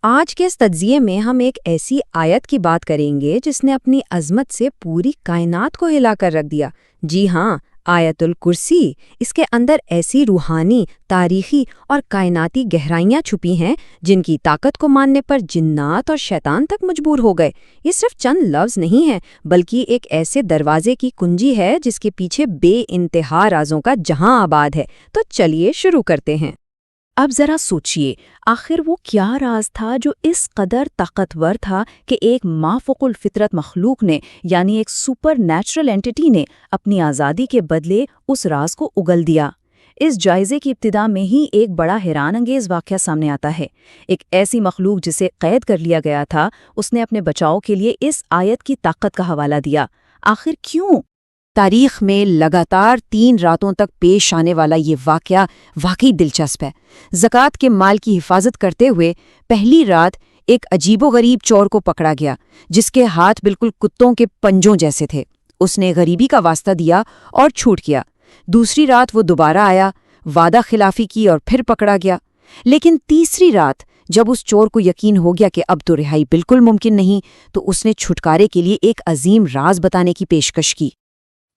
آج کے اس تجزیے میں ہم ایک ایسی آیت کی بات کریں گے جس نے اپنی عظمت سے پوری کائنات کو ہلا کر رکھ دیا۔ جی ہاں، آیت الکرسی۔ اس کے اندر ایسی روحانی، تاریخی اور کائناتی گہرائیاں چھپی ہیں جن کی طاقت کو ماننے پر جنات اور شیطان تک مجبور ہو گئے۔ یہ صرف چند لفظ نہیں ہیں، بلکہ ایک ایسے دروازے کی کنجی ہے جس کے پیچھے بے انتہا رازوں کا جہاں آباد ہے۔ تو چلیے شروع کرتے ہیں۔ اب ذرا سوچئے، آخر وہ کیا راز تھا جو اس قدر طاقتور تھا کہ ایک مافوق الفطرت مخلوق نے، یعنی ایک سپر نیچرل اینٹی نے اپنی آزادی کے بدلے اس راز کو اگل دیا؟ اس جائزے کی ابتدا میں ہی ایک بڑا حیران انگیز واقعہ سامنے آتا ہے۔ ایک ایسی مخلوق جسے قید کر لیا گیا تھا، اس نے اپنے بچاؤ کے لیے اس آیت کی طاقت کا حوالہ دیا۔ آخر کیوں؟ تاریخ میں لگاتار 3 راتوں تک پیش آنے والا یہ واقعہ واقعی دلچسپ ہے۔ زکوٰۃ کے مال کی حفاظت کرتے ہوئے پہلی رات ایک عجیب و غریب چور کو پکڑا گیا جس کے ہاتھ بالکل کتوں کے پنجوں جیسے تھے۔ اس نے غریبی کا واسطہ دیا اور چھوٹ کیا۔ دوسری رات وہ دوبارہ آیا، وعدہ خلافی کی اور پھر پکڑا گیا۔ لیکن تیسری رات جب اس چور کو یقین ہو گیا کہ اب تو رہائی بالکل ممکن نہیں، تو اس نے چھٹکارے کے لیے ایک عظیم راز بتانے کی پیشکش کی۔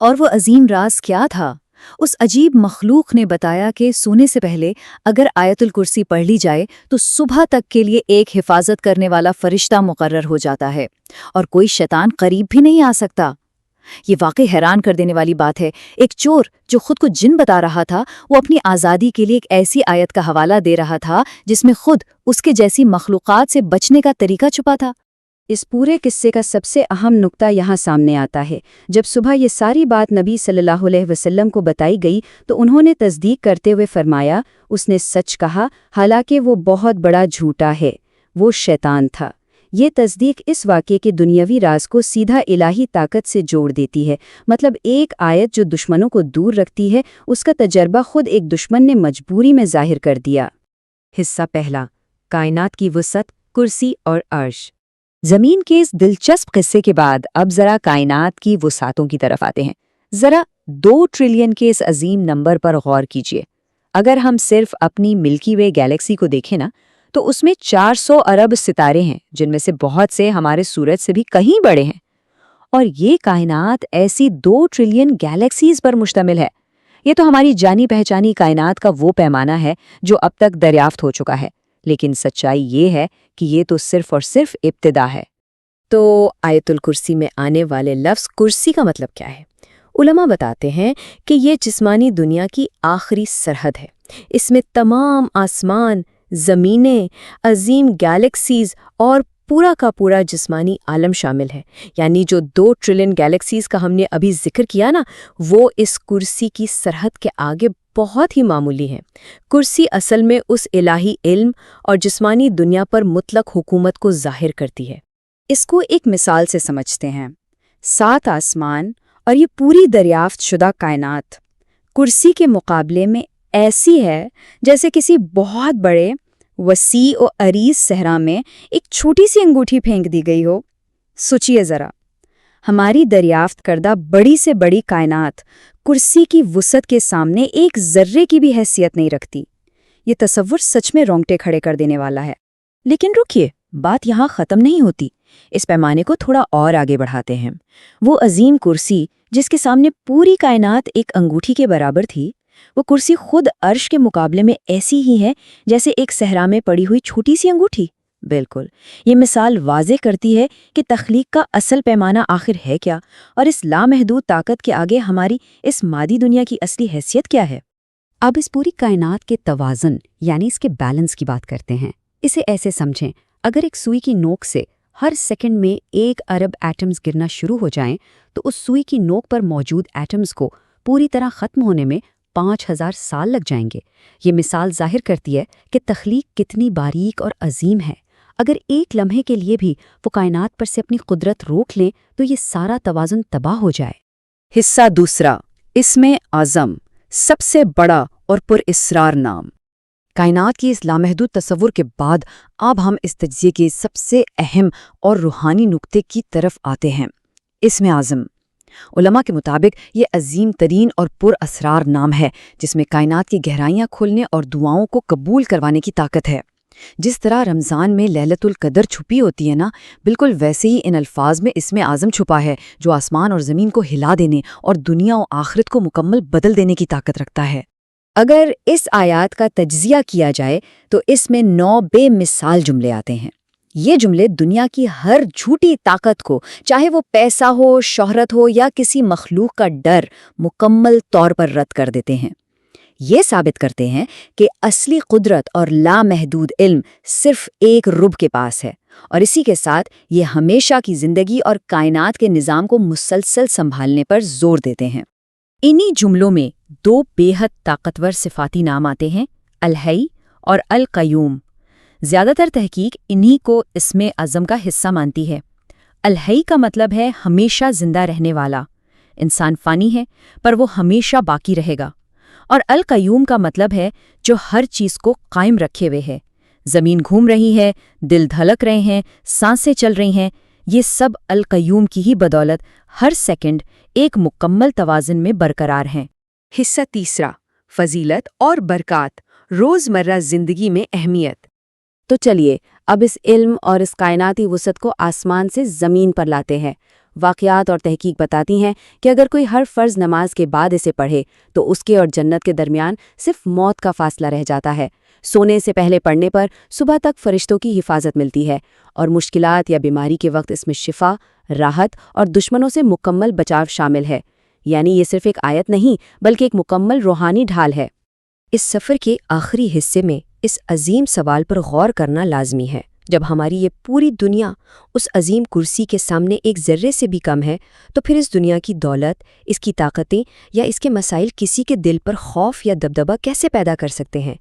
اور وہ عظیم راز کیا تھا؟ اس عجیب مخلوق نے بتایا کہ سونے سے پہلے اگر آیت الکرسی پڑھ لی جائے تو صبح تک کے لیے ایک حفاظت کرنے والا فرشتہ مقرر ہو جاتا ہے اور کوئی شیطان قریب بھی نہیں آ سکتا۔ یہ واقعی حیران کر دینے والی بات ہے۔ ایک چور جو خود کو جن بتا رہا تھا، وہ اپنی آزادی کے لیے ایک ایسی آیت کا حوالہ دے رہا تھا جس میں خود اس کے جیسی مخلوقات سے بچنے کا طریقہ چھپا تھا۔ اس پورے قصے کا سب سے اہم نقطہ یہاں سامنے آتا ہے۔ جب صبح یہ ساری بات نبی صلی اللہ علیہ وسلم کو بتائی گئی تو انہوں نے تصدیق کرتے ہوئے فرمایا، اس نے سچ کہا، حالانکہ وہ بہت بڑا جھوٹا ہے، وہ شیطان تھا۔ یہ تصدیق اس واقعے کے دنیاوی راز کو سیدھا الہی طاقت سے جوڑ دیتی ہے۔ مطلب ایک آیت جو دشمنوں کو دور رکھتی ہے، اس کا تجربہ خود ایک دشمن نے مجبوری میں ظاہر کر دیا۔ حصہ پہلا، کائنات کی وسعت، کرسی اور عرش۔ زمین کے اس دلچسپ قصے کے بعد اب ذرا کائنات کی وسعتوں کی طرف آتے ہیں۔ ذرا 2 ٹریلین کے اس عظیم نمبر پر غور کیجیے۔ اگر ہم صرف اپنی ملکی وے گیلیکسی کو دیکھیں نا، تو اس میں 400 ارب ستارے ہیں، جن میں سے بہت سے ہمارے سورج سے بھی کہیں بڑے ہیں۔ اور یہ کائنات ایسی 2 ٹریلین گیلیکسیز پر مشتمل ہے۔ یہ تو ہماری جانی پہچانی کائنات کا وہ پیمانہ ہے جو اب تک دریافت ہو چکا ہے۔ لیکن سچائی یہ ہے کہ یہ تو صرف اور صرف ابتدا ہے۔ تو آیت الکرسی میں آنے والے لفظ کرسی کا مطلب کیا ہے؟ علماء بتاتے ہیں کہ یہ جسمانی دنیا کی آخری سرحد ہے۔ اس میں تمام آسمان، زمینیں، عظیم گیلیکسیز اور پورا کا پورا جسمانی عالم شامل ہے۔ یعنی جو 2 ٹریلین گیلیکسیز کا ہم نے ابھی ذکر کیا نا، وہ اس کرسی کی سرحد کے آگے بہت ہی معمولی ہے۔ کرسی اصل میں اس الہی علم اور جسمانی دنیا پر مطلق حکومت کو ظاہر کرتی ہے۔ اس کو ایک مثال سے سمجھتے ہیں۔ 7 آسمان اور یہ پوری دریافت شدہ کائنات کرسی کے مقابلے میں ایسی ہے جیسے کسی بہت بڑے، وسیع و عریض صحرا میں ایک چھوٹی سی انگوٹھی پھینک دی گئی ہو۔ سوچئے ذرا، ہماری دریافت کردہ بڑی سے بڑی کائنات کرسی کی وسعت کے سامنے ایک ذرے کی بھی حیثیت نہیں رکھتی۔ یہ تصور سچ میں رونگٹے کھڑے کر دینے والا ہے۔ لیکن رکیے، بات یہاں ختم نہیں ہوتی۔ اس پیمانے کو تھوڑا اور آگے بڑھاتے ہیں۔ وہ عظیم کرسی جس کے سامنے پوری کائنات ایک انگوٹھی کے برابر تھی، وہ کرسی خود عرش کے مقابلے میں ایسی ہی ہے جیسے ایک صحرا میں پڑی ہوئی چھوٹی سی انگوٹھی۔ بالکل، یہ مثال واضح کرتی ہے کہ تخلیق کا اصل پیمانہ آخر ہے کیا، اور اس لامحدود طاقت کے آگے ہماری اس مادی دنیا کی اصلی حیثیت کیا ہے۔ اب اس پوری کائنات کے توازن یعنی اس کے بیلنس کی بات کرتے ہیں۔ اسے ایسے سمجھیں، اگر ایک سوئی کی نوک سے ہر سیکنڈ میں 1 ارب ایٹمز گرنا شروع ہو جائیں تو اس سوئی کی نوک پر موجود ایٹمز کو پوری طرح ختم ہونے میں 5000 سال لگ جائیں گے۔ یہ مثال ظاہر کرتی ہے کہ تخلیق کتنی باریک اور عظیم ہے۔ اگر ایک لمحے کے لیے بھی وہ کائنات پر سے اپنی قدرت روک لیں تو یہ سارا توازن تباہ ہو جائے۔ حصہ دوسرا، اسم اعظم، سب سے بڑا اور پر اسرار نام۔ کائنات کی اس لامحدود تصور کے بعد اب ہم اس تجزیے کے سب سے اہم اور روحانی نقطے کی طرف آتے ہیں، اسم اعظم۔ علماء کے مطابق یہ عظیم ترین اور پر اسرار نام ہے جس میں کائنات کی گہرائیاں کھولنے اور دعاؤں کو قبول کروانے کی طاقت ہے۔ جس طرح رمضان میں لیلۃ القدر چھپی ہوتی ہے نا، بالکل ویسے ہی ان الفاظ میں اسم اعظم چھپا ہے جو آسمان اور زمین کو ہلا دینے اور دنیا و آخرت کو مکمل بدل دینے کی طاقت رکھتا ہے۔ اگر اس آیات کا تجزیہ کیا جائے تو اس میں 9 بے مثال جملے آتے ہیں۔ یہ جملے دنیا کی ہر جھوٹی طاقت کو، چاہے وہ پیسہ ہو، شہرت ہو یا کسی مخلوق کا ڈر، مکمل طور پر رد کر دیتے ہیں۔ یہ ثابت کرتے ہیں کہ اصلی قدرت اور لامحدود علم صرف ایک رب کے پاس ہے، اور اسی کے ساتھ یہ ہمیشہ کی زندگی اور کائنات کے نظام کو مسلسل سنبھالنے پر زور دیتے ہیں۔ انہی جملوں میں 2 بے حد طاقتور صفاتی نام آتے ہیں، الحی اور القیوم۔ زیادہ تر تحقیق انہی کو اسم اعظم کا حصہ مانتی ہے۔ الحی کا مطلب ہے ہمیشہ زندہ رہنے والا۔ انسان فانی ہے پر وہ ہمیشہ باقی رہے گا۔ اور القیوم کا مطلب ہے جو ہر چیز کو قائم رکھے ہوئے ہے۔ زمین گھوم رہی ہے، دل دھڑک رہے ہیں، سانسیں چل رہی ہیں، یہ سب القیوم کی ہی بدولت ہر سیکنڈ ایک مکمل توازن میں برقرار ہیں۔ حصہ تیسرا، فضیلت اور برکات، روزمرہ زندگی میں اہمیت۔ تو چلیے اب اس علم اور اس کائناتی وسعت کو آسمان سے زمین پر لاتے ہیں۔ واقعات اور تحقیق بتاتی ہیں کہ اگر کوئی ہر فرض نماز کے بعد اسے پڑھے تو اس کے اور جنت کے درمیان صرف موت کا فاصلہ رہ جاتا ہے۔ سونے سے پہلے پڑھنے پر صبح تک فرشتوں کی حفاظت ملتی ہے، اور مشکلات یا بیماری کے وقت اس میں شفا، راحت اور دشمنوں سے مکمل بچاؤ شامل ہے۔ یعنی یہ صرف ایک آیت نہیں بلکہ ایک مکمل روحانی ڈھال ہے۔ اس سفر کے آخری حصے میں اس عظیم سوال پر غور کرنا لازمی ہے۔ جب ہماری یہ پوری دنیا اس عظیم کرسی کے سامنے ایک ذرے سے بھی کم ہے، تو پھر اس دنیا کی دولت، اس کی طاقتیں یا اس کے مسائل کسی کے دل پر خوف یا دبدبہ کیسے پیدا کر سکتے ہیں؟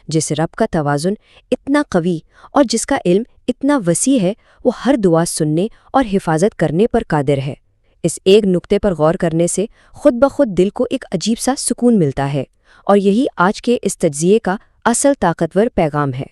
جس رب کا توازن اتنا قوی اور جس کا علم اتنا وسیع ہے، وہ ہر دعا سننے اور حفاظت کرنے پر قادر ہے۔ اس ایک نقطے پر غور کرنے سے خود بخود دل کو ایک عجیب سا سکون ملتا ہے، اور یہی آج کے اس تجزیے کا اصل طاقتور پیغام ہے۔